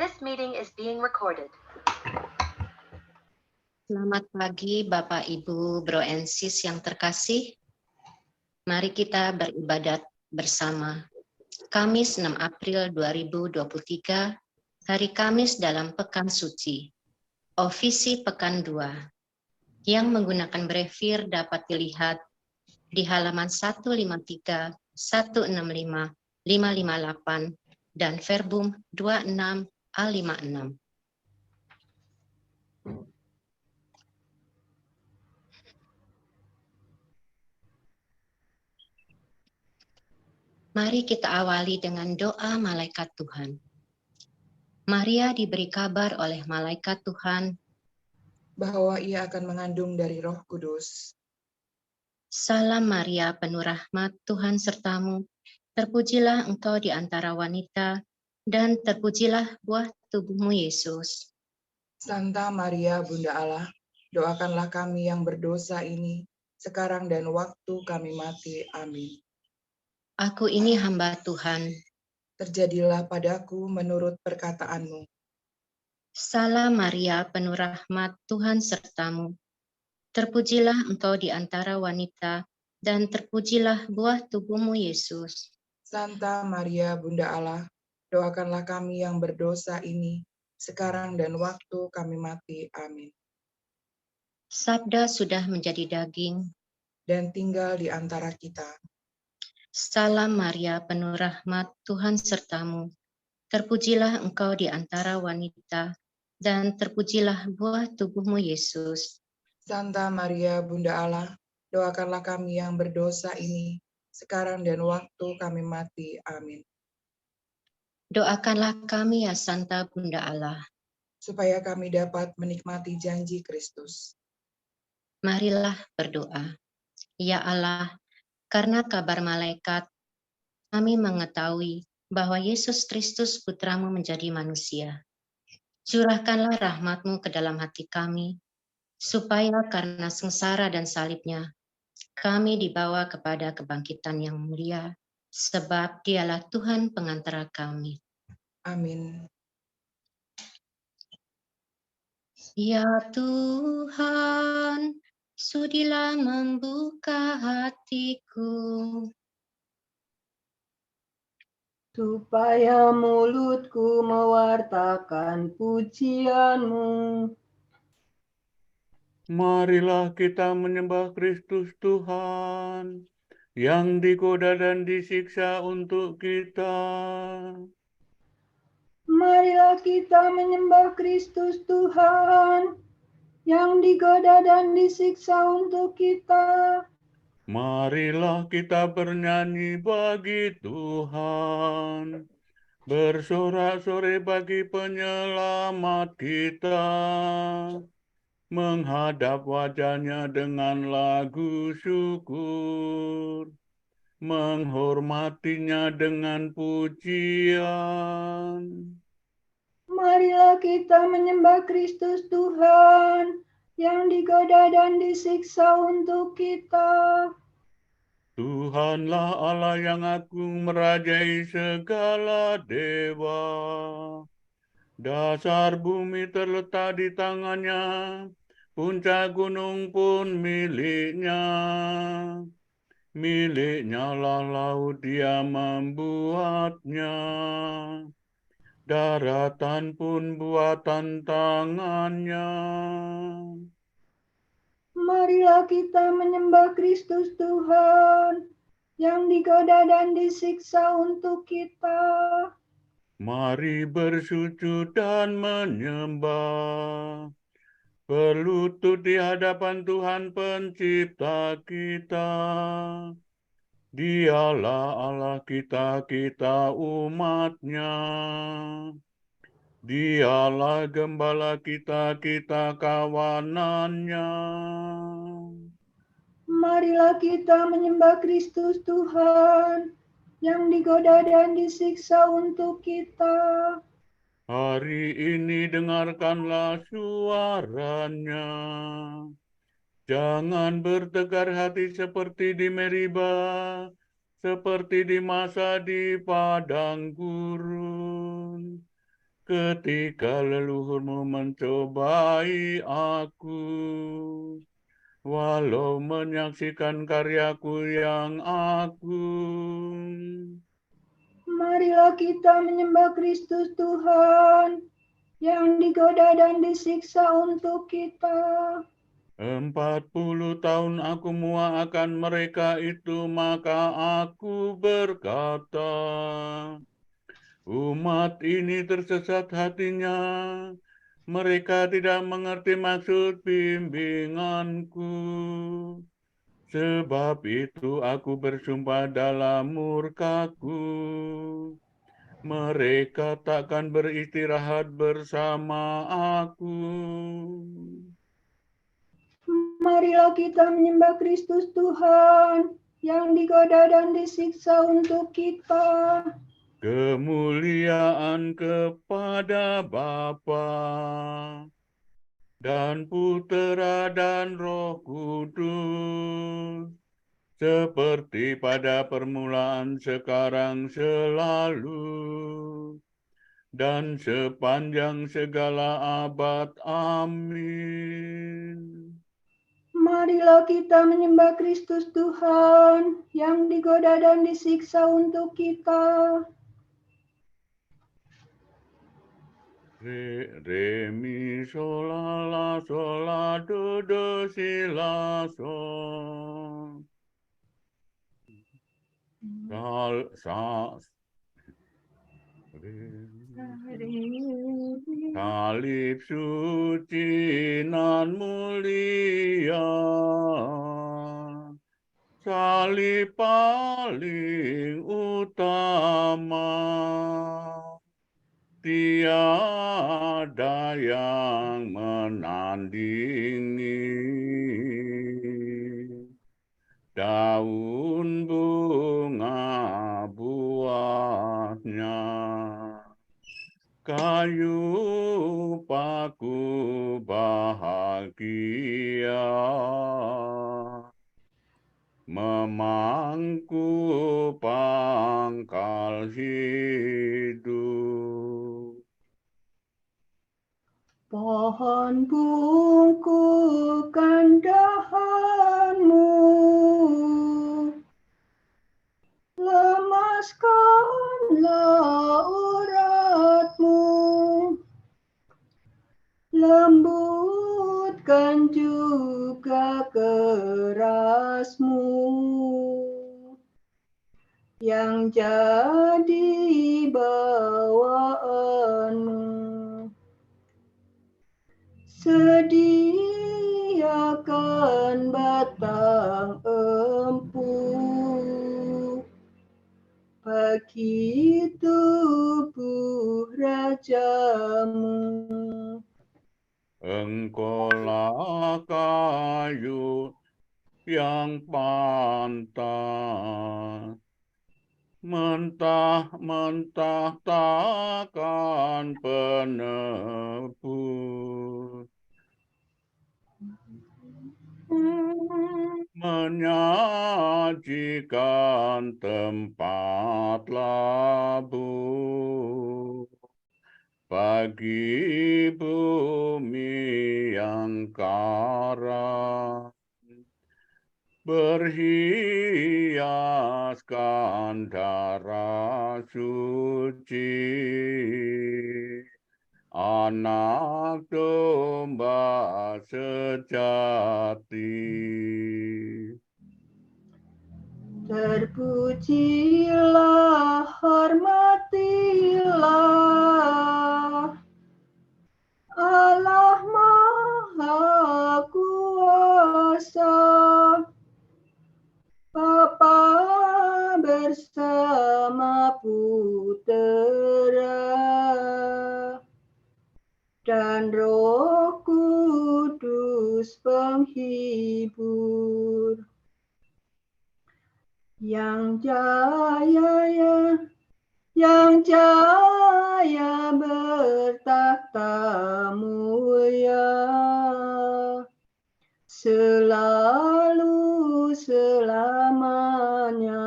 This meeting is being recorded. Selamat pagi Bapak, Ibu, Bro and Sis yang terkasih. Mari kita beribadat bersama. Kamis 6 April 2023, hari Kamis dalam Pekan Suci. Ofisi Pekan 2. Yang menggunakan brevir dapat dilihat di halaman 153, 165, 558, dan verbum 26A56. Mari kita awali dengan doa malaikat Tuhan. Maria diberi kabar oleh malaikat Tuhan bahwa ia akan mengandung dari Roh Kudus. Salam Maria, penuh rahmat, Tuhan sertamu. Terpujilah engkau di antara wanita, dan terpujilah buah tubuhmu Yesus. Santa Maria, Bunda Allah, doakanlah kami yang berdosa ini, sekarang dan waktu kami mati. Amin. Aku ini hamba Tuhan. Terjadilah padaku menurut perkataanmu. Salam Maria, penuh rahmat, Tuhan sertamu. Terpujilah engkau di antara wanita, dan terpujilah buah tubuhmu Yesus. Santa Maria, Bunda Allah, doakanlah kami yang berdosa ini, sekarang dan waktu kami mati. Amin. Sabda sudah menjadi daging. Dan tinggal di antara kita. Salam Maria, penuh rahmat, Tuhan sertamu. Terpujilah engkau di antara wanita, dan terpujilah buah tubuhmu Yesus. Santa Maria, Bunda Allah, doakanlah kami yang berdosa ini, sekarang dan waktu kami mati. Amin. Doakanlah kami ya Santa Bunda Allah. Supaya kami dapat menikmati janji Kristus. Marilah berdoa. Ya Allah, karena kabar malaikat, kami mengetahui bahwa Yesus Kristus Putramu menjadi manusia. Curahkanlah rahmat-Mu ke dalam hati kami, supaya karena sengsara dan salibnya, kami dibawa kepada kebangkitan yang mulia, sebab Dialah Tuhan pengantara kami. Amin. Ya Tuhan, sudilah membuka hatiku, supaya mulutku mewartakan pujian-Mu. Marilah kita menyembah Kristus Tuhan, yang digoda dan disiksa untuk kita. Marilah kita menyembah Kristus Tuhan, yang digoda dan disiksa untuk kita. Marilah kita bernyanyi bagi Tuhan, bersorak-sorai bagi penyelamat kita, menghadap wajah-Nya dengan lagu syukur, menghormatinya dengan pujian. Marilah kita menyembah Kristus Tuhan, yang digoda dan disiksa untuk kita. Tuhanlah Allah yang agung merajai segala dewa. Dasar bumi terletak di tangan-Nya, puncak gunung pun milik-Nya. Milik-Nya lah laut, Dia membuatnya. Daratan pun buatan tangan-Nya. Marilah kita menyembah Kristus Tuhan, yang digoda dan disiksa untuk kita. Mari bersujud dan menyembah, berlutut di hadapan Tuhan Pencipta kita. Dialah Allah kita, kita umat-Nya. Dialah gembala kita, kita kawanan-Nya. Marilah kita menyembah Kristus Tuhan, yang digoda dan disiksa untuk kita. Hari ini dengarkanlah suara-Nya. Jangan bertegar hati seperti di Meriba, seperti di masa di padang gurun. ketika leluhurmu mencobai aku. Walau menyaksikan karyaku yang agung. Marilah kita menyembah Kristus Tuhan yang digoda dan disiksa untuk kita. 40 tahun aku muak akan mereka itu, maka aku berkata, umat ini tersesat hatinya, mereka tidak mengerti maksud bimbinganku. Sebab itu aku bersumpah dalam murkaku, mereka takkan beristirahat bersama aku. Marilah kita menyembah Kristus Tuhan yang digoda dan disiksa untuk kita. Kemuliaan kepada Bapa dan Putera dan Roh Kudus, seperti pada permulaan, sekarang, selalu, dan sepanjang segala abad. Amin. Marilah kita menyembah Kristus Tuhan yang digoda dan disiksa untuk kita. Re, mi, sol, la, do, si, la, sol. Salib suci nan mulia, salib paling utama, tiada yang menandingi. Daun bunga buahnya, kayu paku bahagia, memangku pangkal hidup. Pohon bungkukan dahanmu, lemaskanlah uratmu, lembutkan juga kerasmu, yang jadi bawaanmu. Sediakan batang empuk bagi tubuh rajamu. Engkaulah kayu yang pantas, mentah-mentah takkan penebus, menyajikan tempat labuh bagi bumi yang karam, berhiaskan darah suci anak domba sejati. Terpujilah, hormatilah Allah Maha Kuasa, Bapa bersama Putera dan Roh Kudus penghibur, yang jaya bertahta mulia selalu selamanya.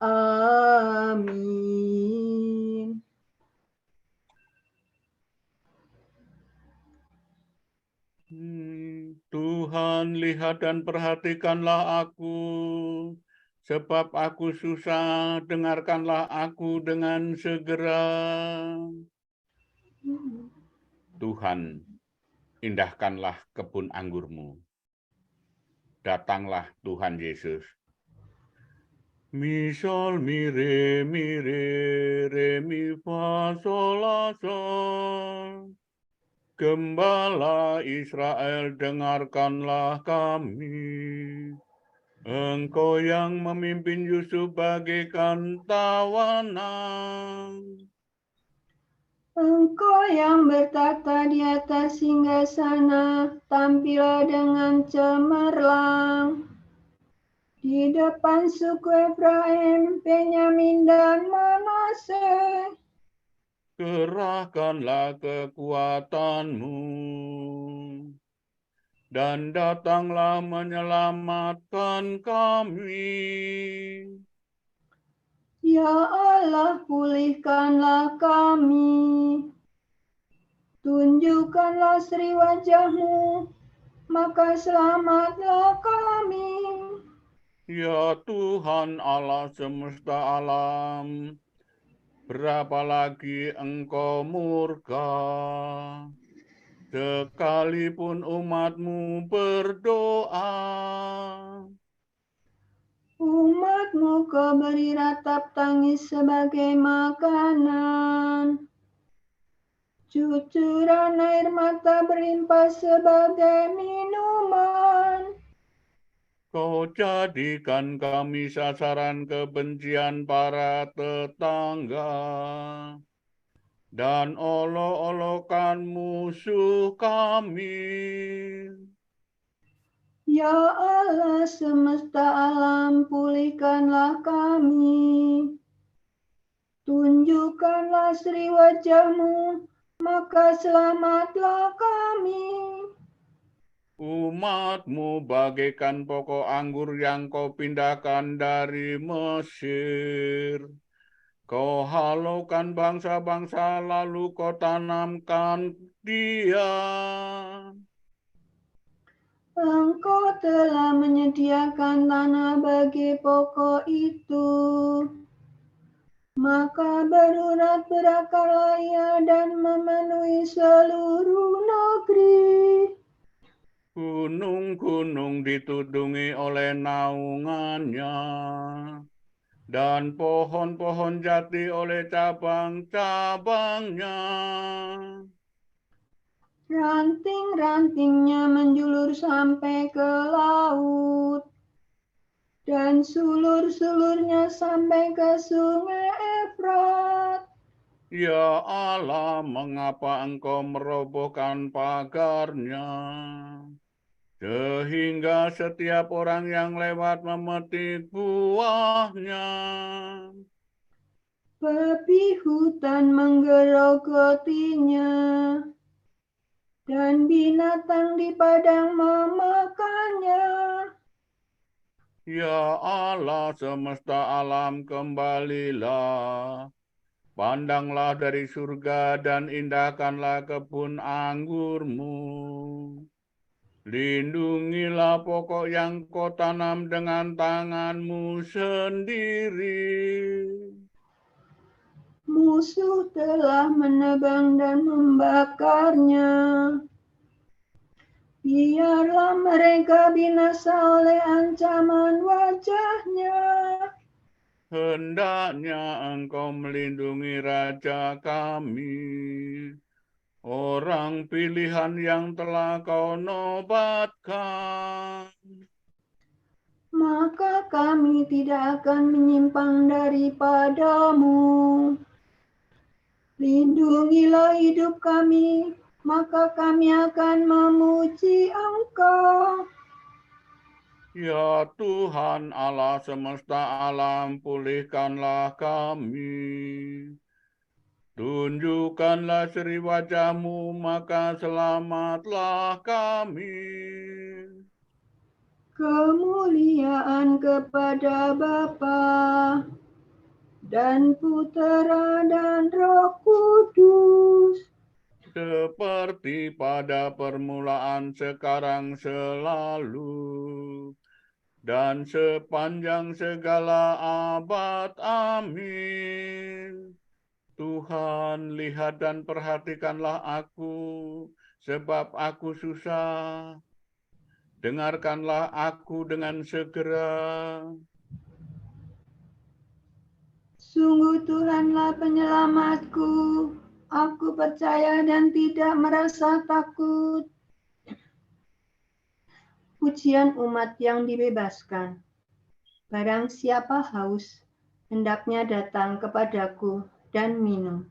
Amin. Tuhan, lihat dan perhatikanlah aku, sebab aku susah, dengarkanlah aku dengan segera. Tuhan, indahkanlah kebun anggurmu. Datanglah Tuhan Yesus. Mi sol mi re mi fa sol la sol. Gembala Israel, dengarkanlah kami. Engkau yang memimpin Yusuf bagaikan tawanan. Engkau yang bertata di atas singgasana, tampillah dengan cemerlang. Di depan suku Efraim, Benyamin dan Manase. Kerahkanlah kekuatanmu, dan datanglah menyelamatkan kami. Ya Allah, pulihkanlah kami. Tunjukkanlah seri wajah-Mu, maka selamatlah kami. Ya Tuhan Allah semesta alam, berapa lagi Engkau murka, sekalipun umat-Mu berdoa. Umat-Mu Kau beri ratap tangis sebagai makanan. Cucuran air mata berlimpah sebagai minuman. Kau jadikan kami sasaran kebencian para tetangga, dan olok-olokan musuh kami. Ya Allah semesta alam, pulihkanlah kami. Tunjukkanlah seri wajah-Mu, maka selamatlah kami. Umat-Mu bagaikan pokok anggur yang Kau pindahkan dari Mesir. Kau halaukan bangsa-bangsa, lalu Kau tanamkan dia. Engkau telah menyediakan tanah bagi pokok itu. Maka berurat berakarlah ia dan memenuhi seluruh negeri. Gunung-gunung ditudungi oleh naungannya, dan pohon-pohon jati oleh cabang-cabangnya. Ranting-rantingnya menjulur sampai ke laut, dan sulur-sulurnya sampai ke sungai Efrat. Ya Allah, mengapa Engkau merobohkan pagarnya, sehingga setiap orang yang lewat memetik buahnya? Babi hutan menggerogotinya, dan binatang di padang memakannya. Ya Allah semesta alam, kembalilah. Pandanglah dari surga dan indahkanlah kebun anggurmu. Lindungilah pokok yang Kau tanam dengan tangan-Mu sendiri. Musuh telah menebang dan membakarnya. Biarlah mereka binasa oleh ancaman wajahnya. Hendaknya Engkau melindungi raja kami, orang pilihan yang telah Kau nobatkan. Maka kami tidak akan menyimpang daripada-Mu. Lindungilah hidup kami, maka kami akan memuji Engkau. Ya Tuhan Allah semesta alam, pulihkanlah kami. Tunjukkanlah seri wajah-Mu, maka selamatlah kami. Kemuliaan kepada Bapa dan Putera dan Roh Kudus, seperti pada permulaan, sekarang, selalu, dan sepanjang segala abad. Amin. Tuhan, lihat dan perhatikanlah aku, sebab aku susah. Dengarkanlah aku dengan segera. Sungguh Tuhanlah penyelamatku. Aku percaya dan tidak merasa takut. Pujian umat yang dibebaskan. Barang siapa haus, hendaknya datang kepadaku dan minum.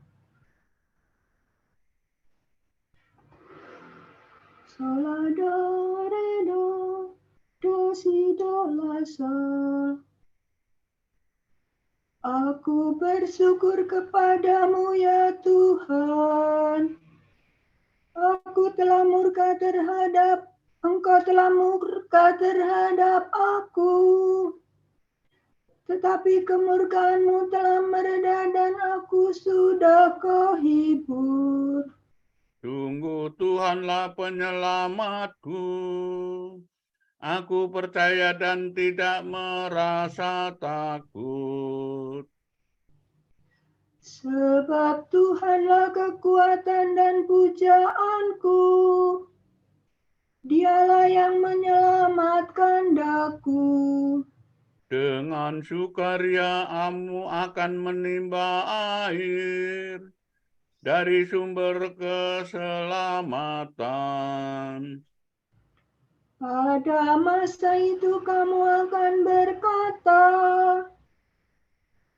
Sola do re do si do la sol. Aku bersyukur kepadamu ya Tuhan. Aku telah murka terhadap Engkau telah murka terhadap aku. Tetapi kemurkaanmu telah mereda dan aku sudah kehibur. Sungguh Tuhanlah penyelamatku. Aku percaya dan tidak merasa takut. Sebab Tuhanlah kekuatan dan pujaanku. Dialah yang menyelamatkan daku. Dengan sukaria kamu akan menimba air dari sumber keselamatan. Pada masa itu kamu akan berkata,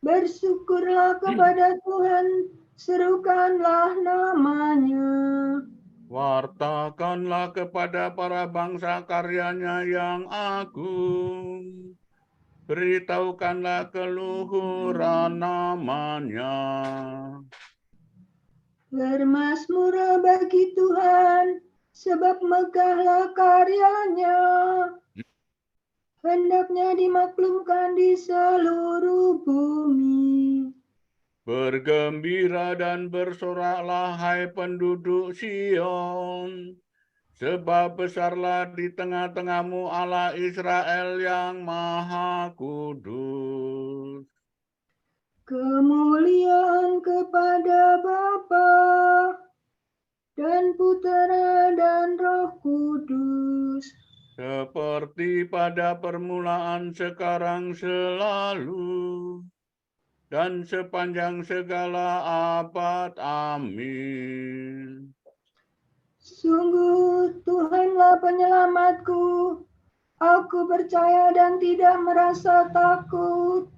bersyukurlah kepada Tuhan, serukanlah namanya. Wartakanlah kepada para bangsa karyanya yang agung. Beritahukanlah keluhuran namanya. Bermazmurlah bagi Tuhan, sebab megahlah karyanya. Hendaknya dimaklumkan di seluruh bumi. Bergembira dan bersoraklah, hai penduduk Sion, sebab besarlah di tengah-tengahmu Allah Israel yang Maha Kudus. Kemuliaan kepada Bapa dan Putera dan Roh Kudus. Seperti pada permulaan, sekarang, selalu, dan sepanjang segala abad. Amin. Sungguh Tuhanlah penyelamatku. Aku percaya dan tidak merasa takut.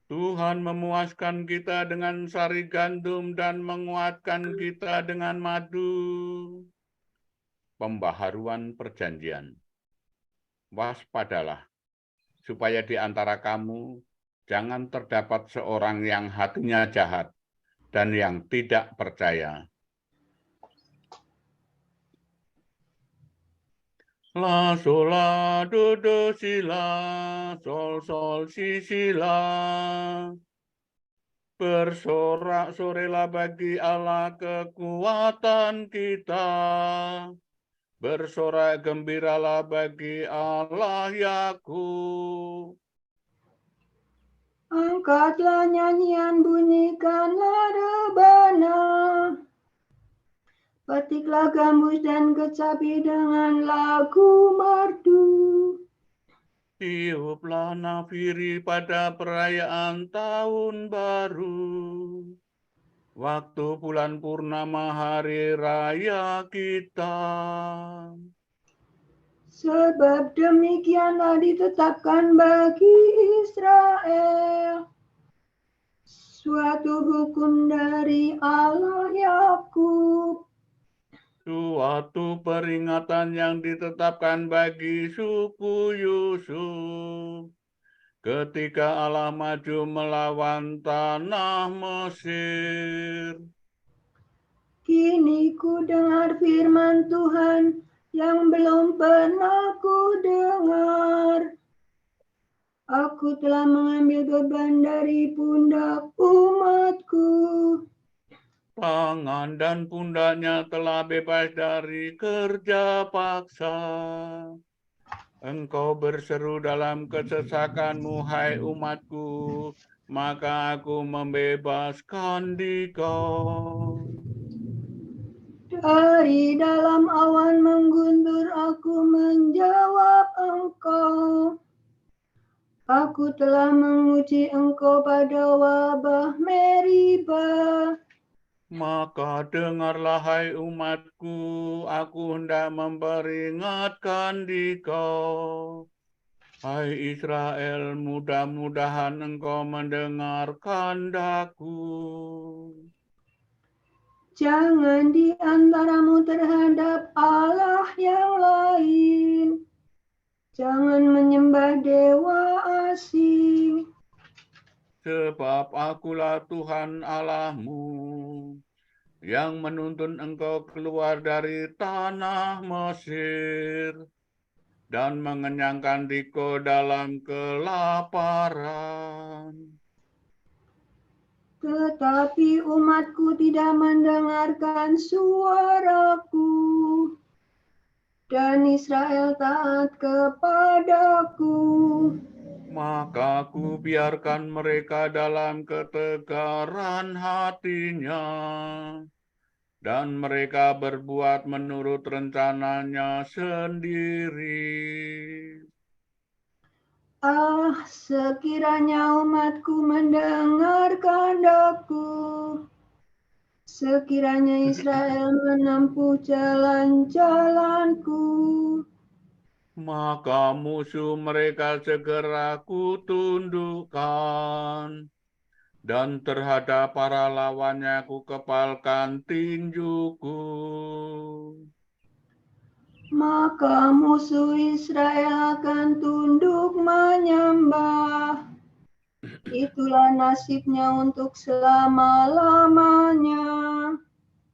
Tuhan memuaskan kita dengan sari gandum dan menguatkan kita dengan madu. Pembaharuan perjanjian. Waspadalah, supaya di antara kamu jangan terdapat seorang yang hatinya jahat dan yang tidak percaya. La, sol, la, do, si, la, sol, si, la. Bersorak-sorailah bagi Allah kekuatan kita. Bersorak gembiralah bagi Allah Yakub. Angkatlah nyanyian, bunyikanlah rebana. Petiklah gambus dan kecapi dengan lagu merdu. Tiuplah nafiri pada perayaan tahun baru. Waktu bulan purnama hari raya kita. Sebab demikianlah ditetapkan bagi Israel suatu hukum dari Allah Yakub. Suatu peringatan yang ditetapkan bagi suku Yusuf. Ketika Allah maju melawan tanah Mesir. Kini ku dengar firman Tuhan yang belum pernah ku dengar. Aku telah mengambil beban dari pundak umatku. Tangan dan pundaknya telah bebas dari kerja paksa. Engkau berseru dalam kesesakanmu, hai umatku, maka aku membebaskan dikau. Dari dalam awan mengguntur aku menjawab Engkau. Aku telah menguji Engkau pada wabah Meribah. Maka dengarlah, hai umatku, aku hendak memperingatkan dikau. Hai Israel, mudah-mudahan engkau mendengarkan daku. Jangan di antaramu terhadap Allah yang lain. Jangan menyembah dewa asing. Sebab akulah Tuhan Allahmu, yang menuntun engkau keluar dari tanah Mesir, dan mengenyangkan dikau dalam kelaparan. Tetapi umatku tidak mendengarkan suaraku, dan Israel taat kepadaku. Maka aku biarkan mereka dalam ketegaran hatinya, dan mereka berbuat menurut rencananya sendiri. Ah, sekiranya umatku mendengarkan daku, sekiranya Israel menempuh jalan-jalanku. Maka musuh mereka segera kutundukkan, dan terhadap para lawannya kukepalkan tinjuku. Maka musuh Israel akan tunduk menyembah. Itulah nasibnya untuk selama-lamanya.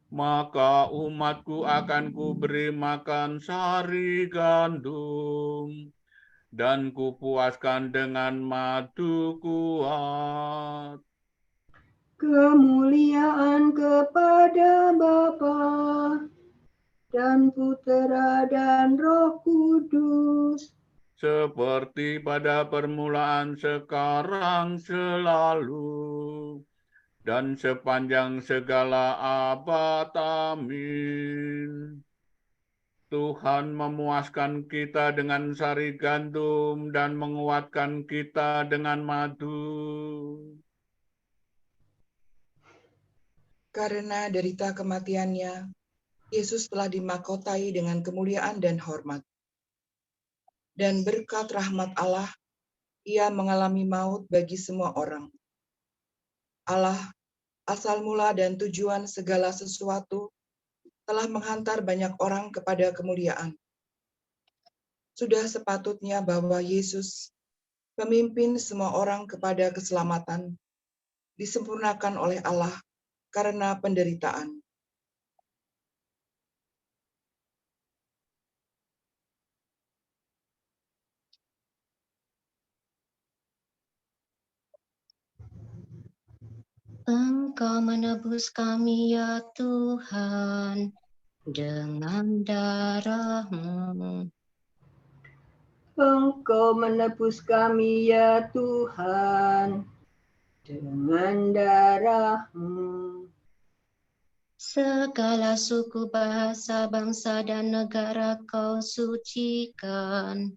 Maka umatku akan kuberi makan sari gandum, dan kupuaskan dengan madu kuat. Kemuliaan kepada Bapa dan Putera dan Roh Kudus, Seperti pada permulaan, sekarang, selalu, dan sepanjang segala abad. Amin. Tuhan memuaskan kita dengan sari gandum dan menguatkan kita dengan madu. Karena derita kematiannya, Yesus telah dimahkotai dengan kemuliaan dan hormat. Dan berkat rahmat Allah, ia mengalami maut bagi semua orang. Allah, asal mula dan tujuan segala sesuatu, telah menghantar banyak orang kepada kemuliaan. Sudah sepatutnya bahwa Yesus, pemimpin semua orang kepada keselamatan, disempurnakan oleh Allah karena penderitaan. Engkau menebus kami ya Tuhan dengan darah-Mu. Engkau menebus kami ya Tuhan dengan darah-Mu. Segala suku, bahasa, bangsa, dan negara Kau sucikan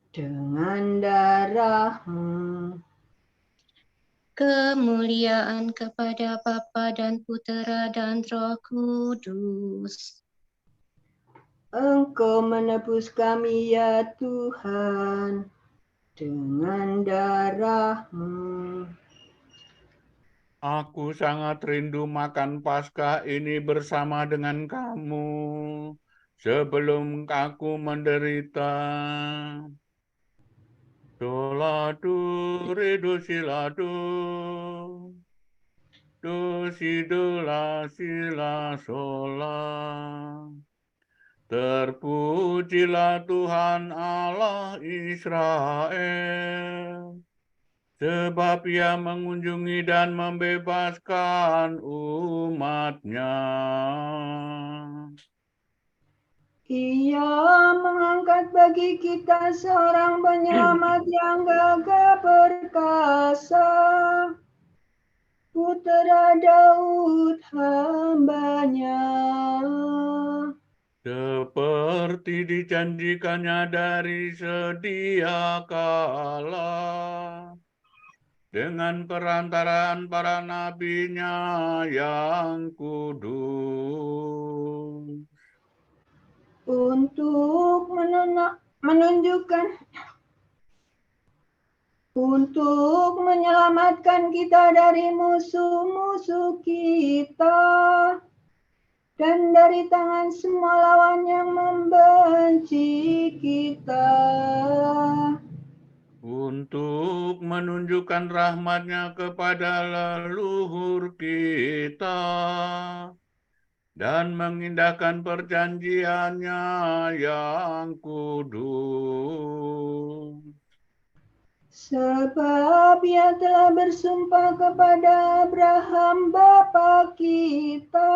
Dengan darah-Mu. kemuliaan kepada Bapa dan Putera dan Roh Kudus. Engkau menebus kami ya Tuhan dengan darah-Mu. Aku sangat rindu makan Paskah ini bersama dengan kamu sebelum aku menderita. Doladu redu siladu, do sidula sila sola. Terpujilah Tuhan Allah Israel, sebab Ia mengunjungi dan membebaskan umat-Nya. Ia mengangkat bagi kita seorang penyelamat yang gagah perkasa, Putera Daud hamba-Nya. Seperti dijanjikannya dari sedia kala, dengan perantaraan para nabi-Nya yang kudus. Untuk menyelamatkan kita dari musuh-musuh kita dan dari tangan semua lawan yang membenci kita. Untuk menunjukkan rahmat-Nya kepada leluhur kita dan mengindahkan perjanjian-Nya yang kudus. Sebab Ia telah bersumpah kepada Abraham bapa kita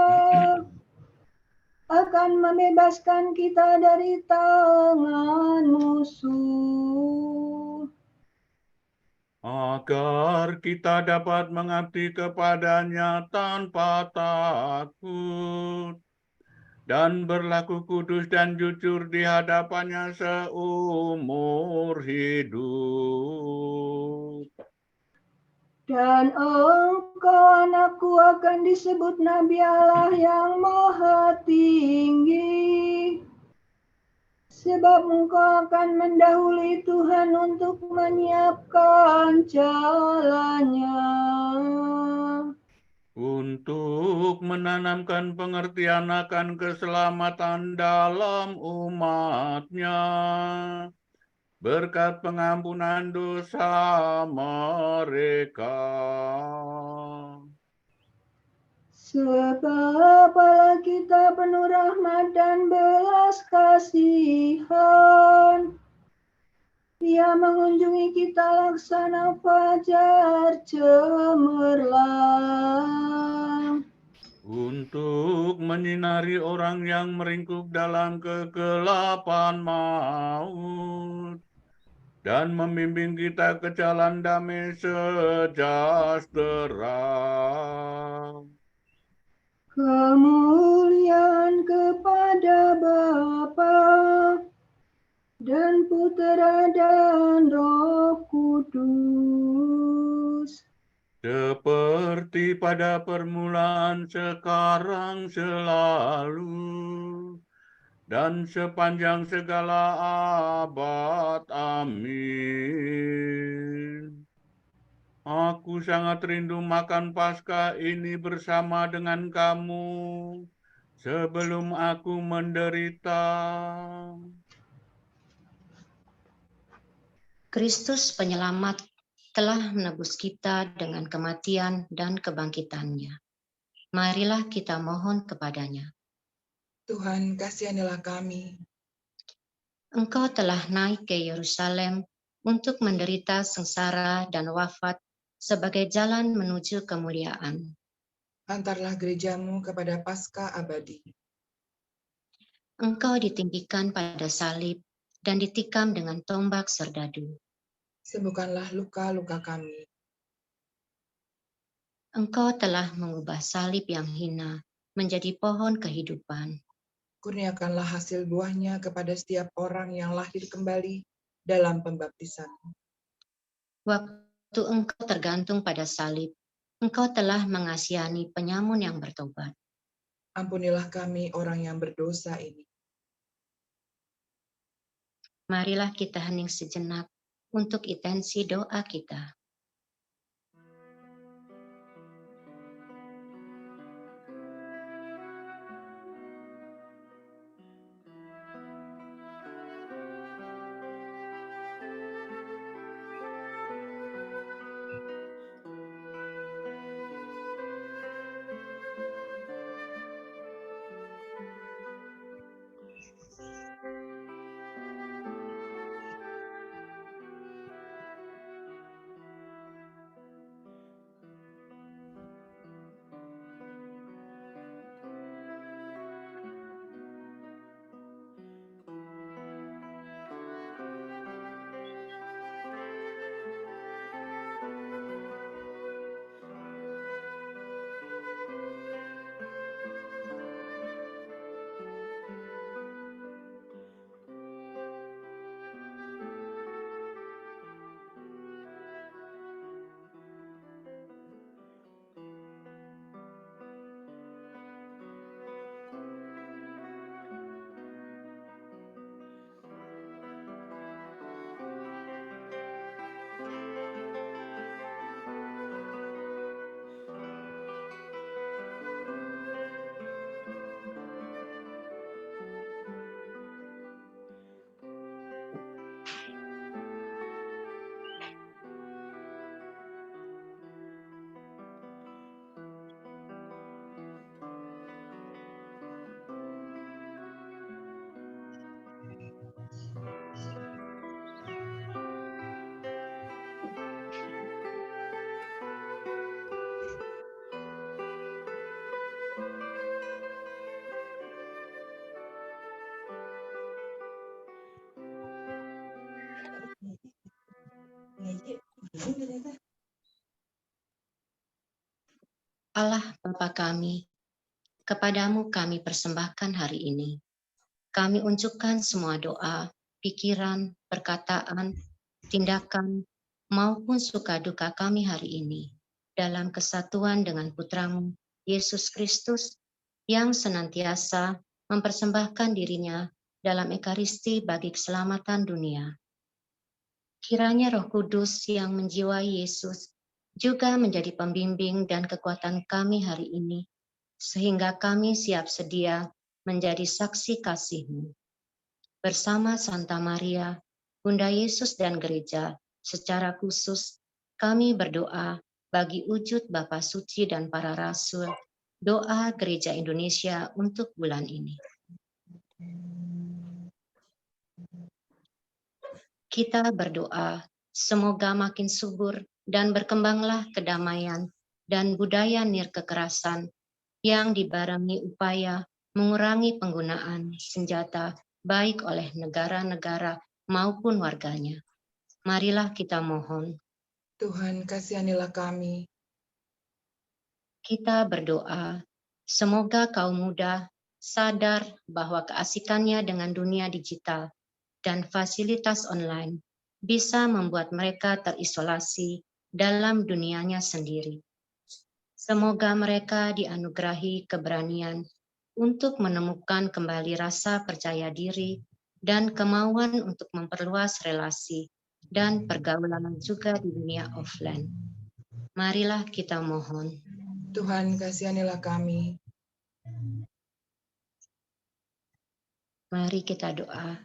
akan membebaskan kita dari tangan musuh, agar kita dapat mengabdi kepada-Nya tanpa takut dan berlaku kudus dan jujur di hadapan-Nya seumur hidup. dan engkau anakku akan disebut Nabi Allah yang Maha Tinggi, sebab engkau akan mendahului Tuhan untuk menyiapkan jalannya, Untuk menanamkan pengertian akan keselamatan dalam umat-Nya, berkat pengampunan dosa mereka. Sebab Allah kita penuh rahmat dan belas kasihan. Ia mengunjungi kita laksana fajar cemerlang, Untuk menyinari orang yang meringkuk dalam kegelapan maut, dan membimbing kita ke jalan damai sejahtera. kemuliaan kepada Bapa dan Putera dan Roh Kudus, Seperti pada permulaan, sekarang, selalu, dan sepanjang segala abad. Amin. Aku sangat rindu makan Paskah ini bersama dengan kamu sebelum aku menderita. Kristus penyelamat telah menebus kita dengan kematian dan kebangkitannya. Marilah kita mohon kepada-Nya. Tuhan, kasihanilah kami. Engkau telah naik ke Yerusalem untuk menderita sengsara dan wafat sebagai jalan menuju kemuliaan. Antarlah gerejamu kepada Paskah abadi. Engkau ditinggikan pada salib dan ditikam dengan tombak serdadu. Sembuhkanlah luka-luka kami. Engkau telah mengubah salib yang hina menjadi pohon kehidupan. Kurniakanlah hasil buahnya kepada setiap orang yang lahir kembali dalam pembaptisan. Waktu engkau tergantung pada salib, engkau telah mengasihani penyamun yang bertobat. Ampunilah kami orang yang berdosa ini. Marilah kita hening sejenak untuk intensi doa kita. Allah Bapa kami, kepadamu kami persembahkan hari ini. Kami unjukkan semua doa, pikiran, perkataan, tindakan, maupun suka duka kami hari ini dalam kesatuan dengan Putramu, Yesus Kristus, yang senantiasa mempersembahkan dirinya dalam Ekaristi bagi keselamatan dunia. Kiranya Roh Kudus yang menjiwai Yesus juga menjadi pembimbing dan kekuatan kami hari ini, sehingga kami siap sedia menjadi saksi kasih-Mu. Bersama Santa Maria, Bunda Yesus dan Gereja, secara khusus kami berdoa bagi wujud Bapa Suci dan para Rasul, doa Gereja Indonesia untuk bulan ini. Kita berdoa, semoga makin subur dan berkembanglah kedamaian dan budaya nirkekerasan yang dibarengi upaya mengurangi penggunaan senjata baik oleh negara-negara maupun warganya. Marilah kita mohon. Tuhan, kasihanilah kami. Kita berdoa, semoga kaum muda sadar bahwa keasikannya dengan dunia digital dan fasilitas online bisa membuat mereka terisolasi dalam dunianya sendiri. Semoga mereka dianugerahi keberanian untuk menemukan kembali rasa percaya diri dan kemauan untuk memperluas relasi dan pergaulan juga di dunia offline. Marilah kita mohon. Tuhan, kasihanilah kami. Mari kita doa.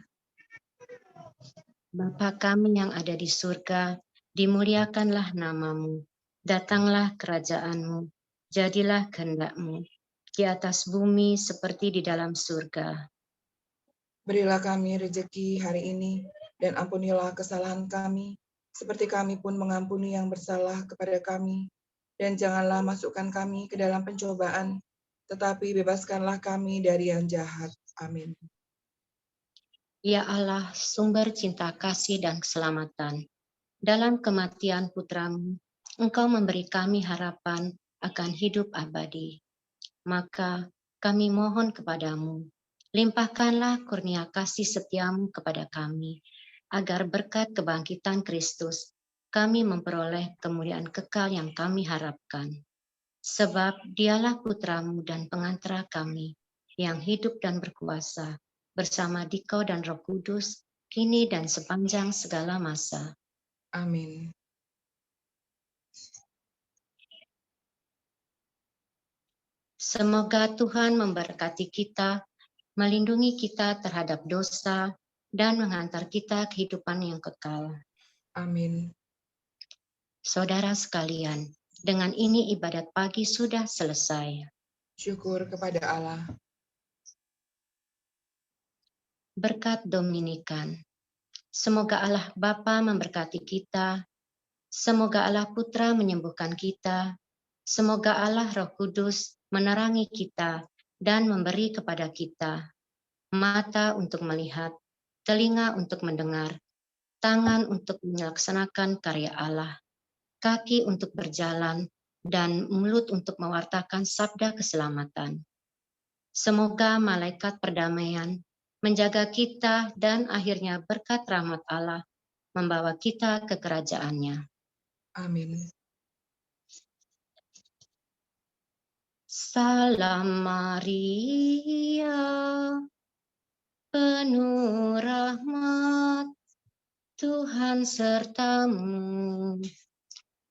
Bapa kami yang ada di surga, dimuliakanlah nama-Mu, datanglah kerajaan-Mu, jadilah kehendak-Mu, di atas bumi seperti di dalam surga. Berilah kami rejeki hari ini, dan ampunilah kesalahan kami, seperti kami pun mengampuni yang bersalah kepada kami. Dan janganlah masukkan kami ke dalam pencobaan, tetapi bebaskanlah kami dari yang jahat. Amin. Ya Allah, sumber cinta kasih dan keselamatan, dalam kematian Putra-Mu, Engkau memberi kami harapan akan hidup abadi. Maka kami mohon kepadamu, limpahkanlah kurnia kasih setia-Mu kepada kami, agar berkat kebangkitan Kristus, kami memperoleh kemuliaan kekal yang kami harapkan. Sebab dialah Putra-Mu dan pengantara kami, yang hidup dan berkuasa, bersama Dikau dan Roh Kudus, kini dan sepanjang segala masa. Amin. Semoga Tuhan memberkati kita, melindungi kita terhadap dosa, dan menghantar kita kehidupan yang kekal. Amin. Saudara sekalian, dengan ini ibadat pagi sudah selesai. Syukur kepada Allah. Berkat Dominikan. Semoga Allah Bapa memberkati kita, semoga Allah Putra menyembuhkan kita, semoga Allah Roh Kudus menerangi kita dan memberi kepada kita mata untuk melihat, telinga untuk mendengar, tangan untuk melaksanakan karya Allah, kaki untuk berjalan, dan mulut untuk mewartakan sabda keselamatan. Semoga malaikat perdamaian menjaga kita dan akhirnya berkat rahmat Allah membawa kita ke kerajaannya. Amin. Salam Maria, penuh rahmat, Tuhan sertamu.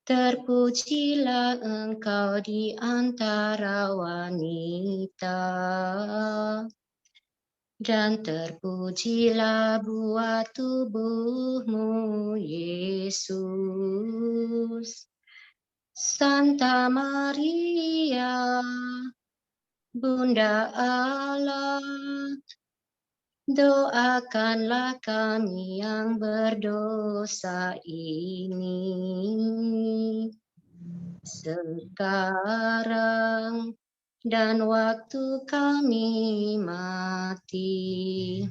Terpujilah engkau di antara wanita, dan terpujilah buah tubuhmu, Yesus. Santa Maria, Bunda Allah, doakanlah kami yang berdosa ini, sekarang dan waktu kami mati.